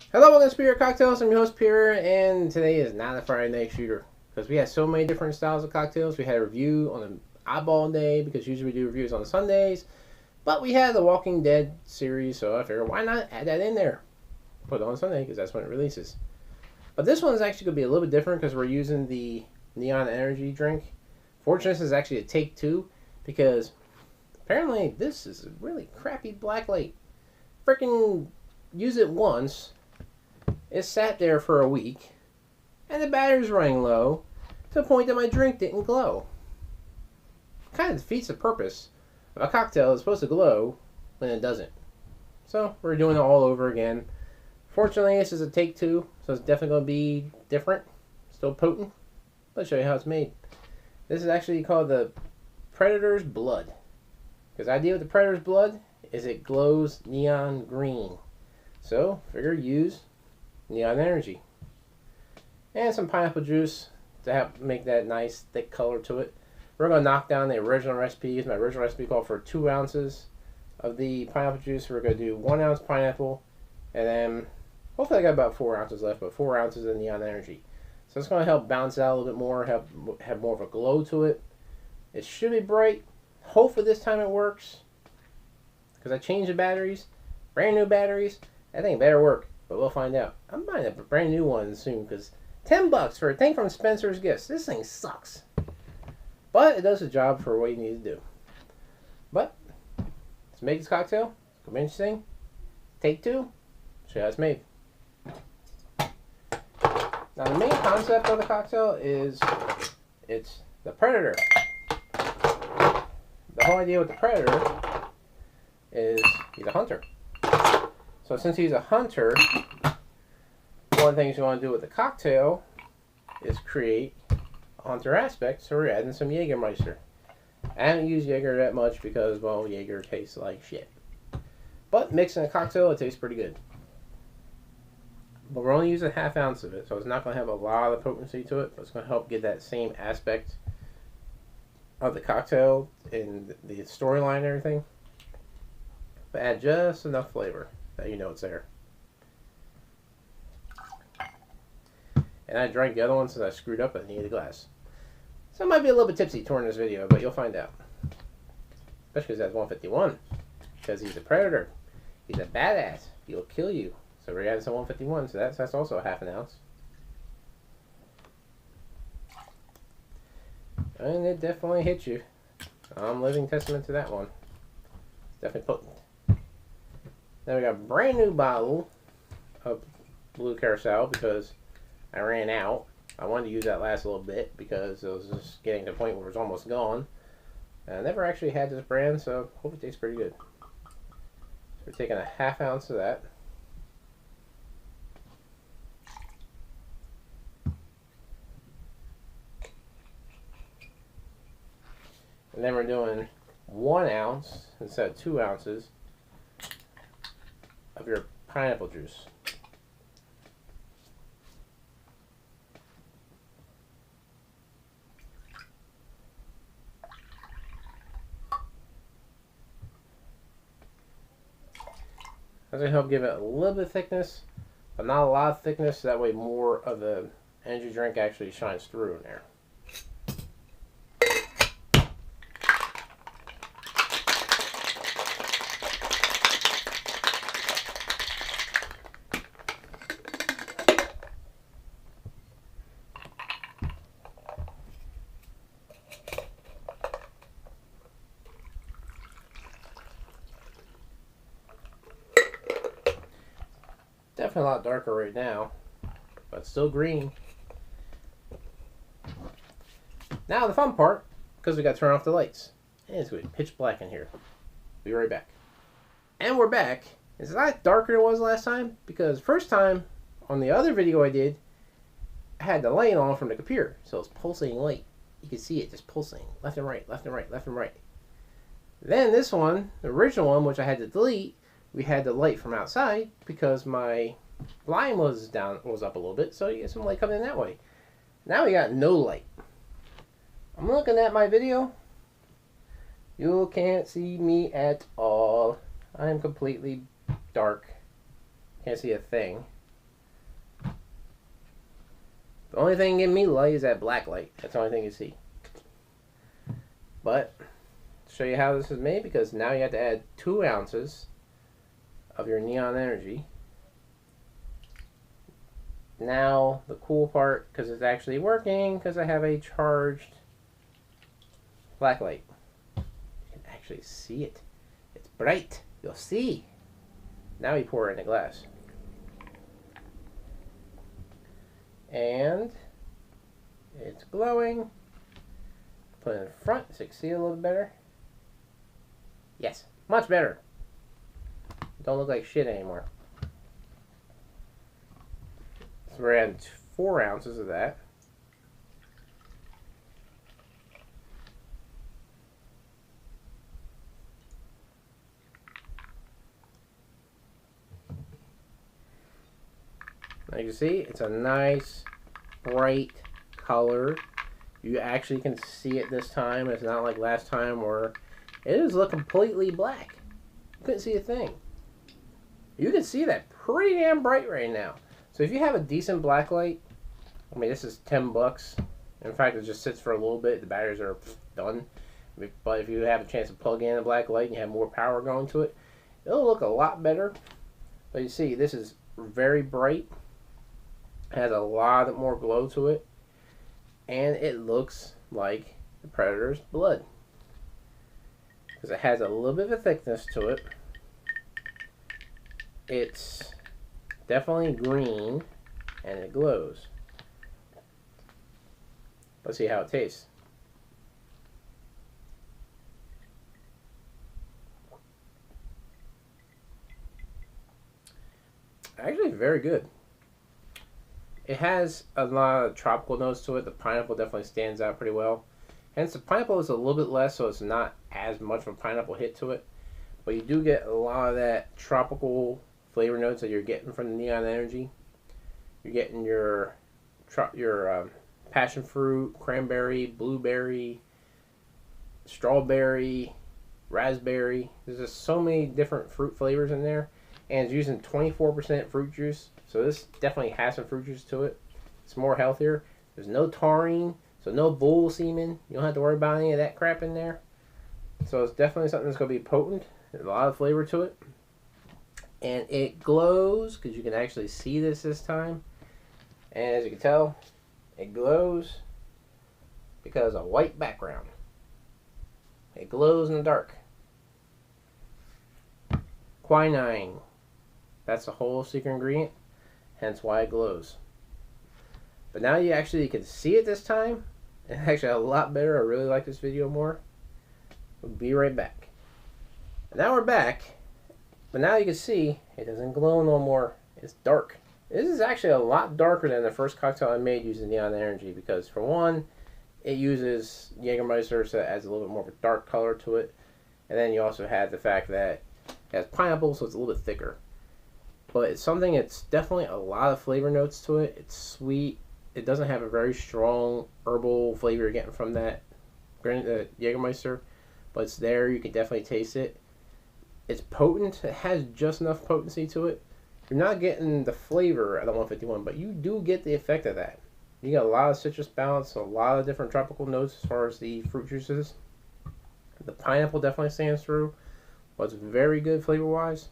Hello, welcome to Spirit Cocktails. I'm your host, Pierre, and today is not a Friday night shooter because we had so many different styles of cocktails. We had a review on an eyeball day because usually we do reviews on Sundays, but we had the Walking Dead series, so I figured why not add that in there? Put it on Sunday because that's when it releases. But this one is actually going to be a little bit different because we're using the Neon Energy drink. Fortunately, this is actually a take two because apparently this is a really crappy black light. Freaking use it once. It sat there for a week, and the battery's running low to the point that my drink didn't glow. Kind of defeats the purpose of a cocktail that's supposed to glow when it doesn't. So we're doing it all over again. Fortunately, this is a take two, so it's definitely going to be different. Still potent. Let's show you how it's made. This is actually called the Predator's Blood. Because the idea with the Predator's Blood is it glows neon green. So, figure use Neon Energy. And some pineapple juice to help make that nice thick color to it. We're going to knock down the original recipe. My original recipe called for 2 ounces of the pineapple juice. We're going to do 1 ounce pineapple, and then hopefully I got about 4 ounces left, but 4 ounces of Neon Energy. So it's going to help balance it out a little bit more, have more of a glow to it. It should be bright. Hopefully this time it works, because I changed the batteries, brand new batteries. I think it better work. But we'll find out. I'm buying a brand new one soon because $10 for a thing from Spencer's Gifts. This thing sucks. But it does the job for what you need to do. But let's make this cocktail. It's going to be interesting. Take two. Show you how it's made. Now the main concept of the cocktail is it's the Predator. The whole idea with the Predator is he's a hunter. So since he's a hunter, one of the things you want to do with the cocktail is create a hunter aspect, so we're adding some Jagermeister. I haven't used Jaeger that much because, well, Jaeger tastes like shit. But mixing a cocktail, it tastes pretty good. But we're only using ½ ounce of it, so it's not going to have a lot of potency to it, but it's going to help get that same aspect of the cocktail in the storyline and everything. But add just enough flavor that you know it's there. And I drank the other one since I screwed up and needed a glass. So I might be a little bit tipsy during this video, but you'll find out. Especially because that's 151. Because he's a predator. He's a badass. He'll kill you. So we're adding some 151, so that's also a ½ ounce. And it definitely hits you. I'm living testament to that one. Definitely potent. Then we got a brand new bottle of Blue Curacao because I ran out. I wanted to use that last little bit because it was just getting to the point where it was almost gone. And I never actually had this brand, so I hope it tastes pretty good. So we're taking a ½ ounce of that. And then we're doing 1 ounce instead of 2 ounces of your pineapple juice. That's going to help give it a little bit of thickness, but not a lot of thickness, so that way more of the energy drink actually shines through in there. Definitely a lot darker right now, but still green. Now the fun part, because we got to turn off the lights. And it's going to be pitch black in here. Be right back. And we're back. It's a lot darker than it was last time, because first time, on the other video I did, I had the light on from the computer. So it's pulsating light. You can see it just pulsating. Left and right, left and right, left and right. Then this one, the original one, which I had to delete, we had the light from outside because my blind was up a little bit, so you get some light coming in that way. Now we got no light. I'm looking at my video. You can't see me at all. I am completely dark. Can't see a thing. The only thing giving me light is that black light. That's the only thing you see. But to show you how this is made, because now you have to add 2 ounces of your neon energy. Now the cool part, because it's actually working, because I have a charged black light. You can actually see it. It's bright. You'll see. Now we pour it in a glass. And it's glowing. Put it in front so you can see it a little bit better. Yes, much better. Don't look like shit anymore. So we're adding 4 ounces of that. Now you can see it's a nice bright color. You actually can see it this time. It's not like last time where it is look completely black. You couldn't see a thing. You can see that pretty damn bright right now. So if you have a decent black light, I mean this is $10. In fact, it just sits for a little bit. The batteries are done. But if you have a chance to plug in a black light and you have more power going to it, it'll look a lot better. But you see, this is very bright. It has a lot more glow to it. And it looks like the Predator's blood. Because it has a little bit of a thickness to it. It's definitely green and it glows. Let's see how it tastes. Actually, very good. It has a lot of tropical notes to it. The pineapple definitely stands out pretty well. Hence, the pineapple is a little bit less, so it's not as much of a pineapple hit to it. But you do get a lot of that tropical flavor notes that you're getting from the neon energy. You're getting your passion fruit, cranberry, blueberry, strawberry, raspberry. There's just so many different fruit flavors in there. And it's using 24% fruit juice. So this definitely has some fruit juice to it. It's more healthier. There's no taurine, so no bull semen. You don't have to worry about any of that crap in there. So it's definitely something that's going to be potent. There's a lot of flavor to it. And it glows, because you can actually see this time. And as you can tell, it glows because of white background. It glows in the dark. Quinine. That's the whole secret ingredient. Hence why it glows. But now you actually can see it this time. It's actually a lot better. I really like this video more. We'll be right back. And now we're back. But now you can see it doesn't glow no more. It's dark. This is actually a lot darker than the first cocktail I made using neon energy. Because for one, it uses Jagermeister, so it adds a little bit more of a dark color to it. And then you also had the fact that it has pineapple, so it's a little bit thicker. But it's something, it's definitely a lot of flavor notes to it. It's sweet. It doesn't have a very strong herbal flavor you're getting from that Jagermeister. But it's there. You can definitely taste it. It's potent. It has just enough potency to it. You're not getting the flavor of the 151, but you do get the effect of that. You get a lot of citrus balance, a lot of different tropical notes as far as the fruit juices. The pineapple definitely stands through. But it's very good flavor-wise.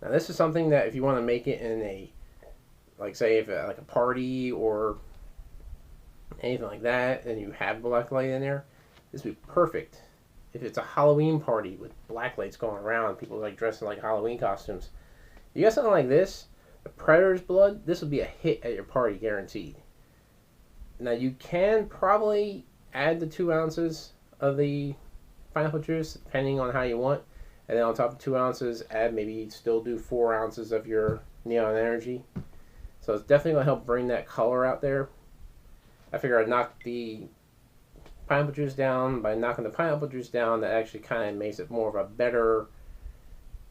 Now this is something that if you want to make it in a, like say if like a party or anything like that, and you have black light in there, this would be perfect. If it's a Halloween party with black lights going around, people like dressing like Halloween costumes. You got something like this, the Predator's blood, this would be a hit at your party, guaranteed. Now you can probably add the 2 ounces of the pineapple juice, depending on how you want. And then on top of 2 ounces, add maybe still do 4 ounces of your neon energy. So it's definitely going to help bring that color out there. I figure I'd knock the pineapple juice down. By knocking the pineapple juice down, that actually kind of makes it more of a better,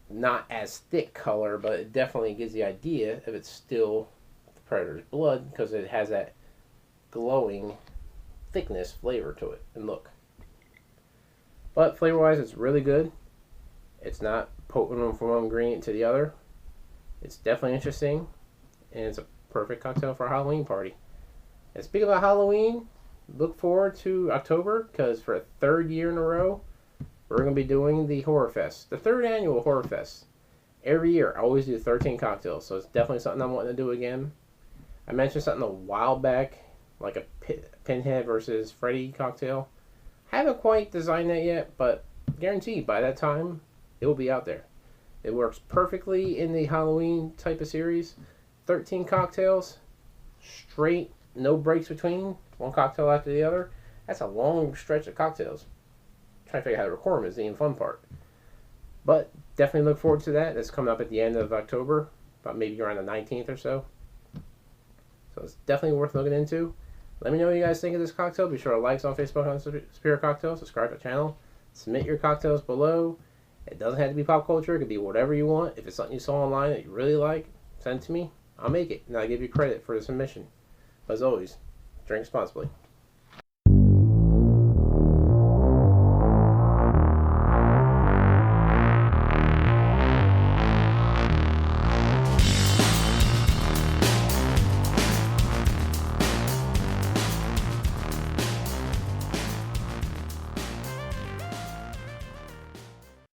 not as thick color, but it definitely gives the idea if it's still the Predator's blood, because it has that glowing thickness flavor to it and look. But flavor-wise, it's really good. It's not potent from one ingredient to the other. It's definitely interesting, and it's a perfect cocktail for a Halloween party. And speaking about Halloween, look forward to October, because for a third year in a row, we're going to be doing the Horror Fest, the third annual Horror Fest. Every year, I always do 13 cocktails, so it's definitely something I'm wanting to do again. I mentioned something a while back, like a Pinhead versus Freddy cocktail. Haven't quite designed that yet, but guaranteed by that time, it will be out there. It works perfectly in the Halloween type of series. 13 cocktails, straight, no breaks between, one cocktail after the other. That's a long stretch of cocktails. Trying to figure out how to record them is the fun part. But definitely look forward to that. It's coming up at the end of October, about maybe around the 19th or so. So it's definitely worth looking into. Let me know what you guys think of this cocktail. Be sure to like us on Facebook on Superior Cocktail. Subscribe to the channel. Submit your cocktails below. It doesn't have to be pop culture. It could be whatever you want. If it's something you saw online that you really like, send it to me. I'll make it, and I'll give you credit for the submission. As always, drink responsibly.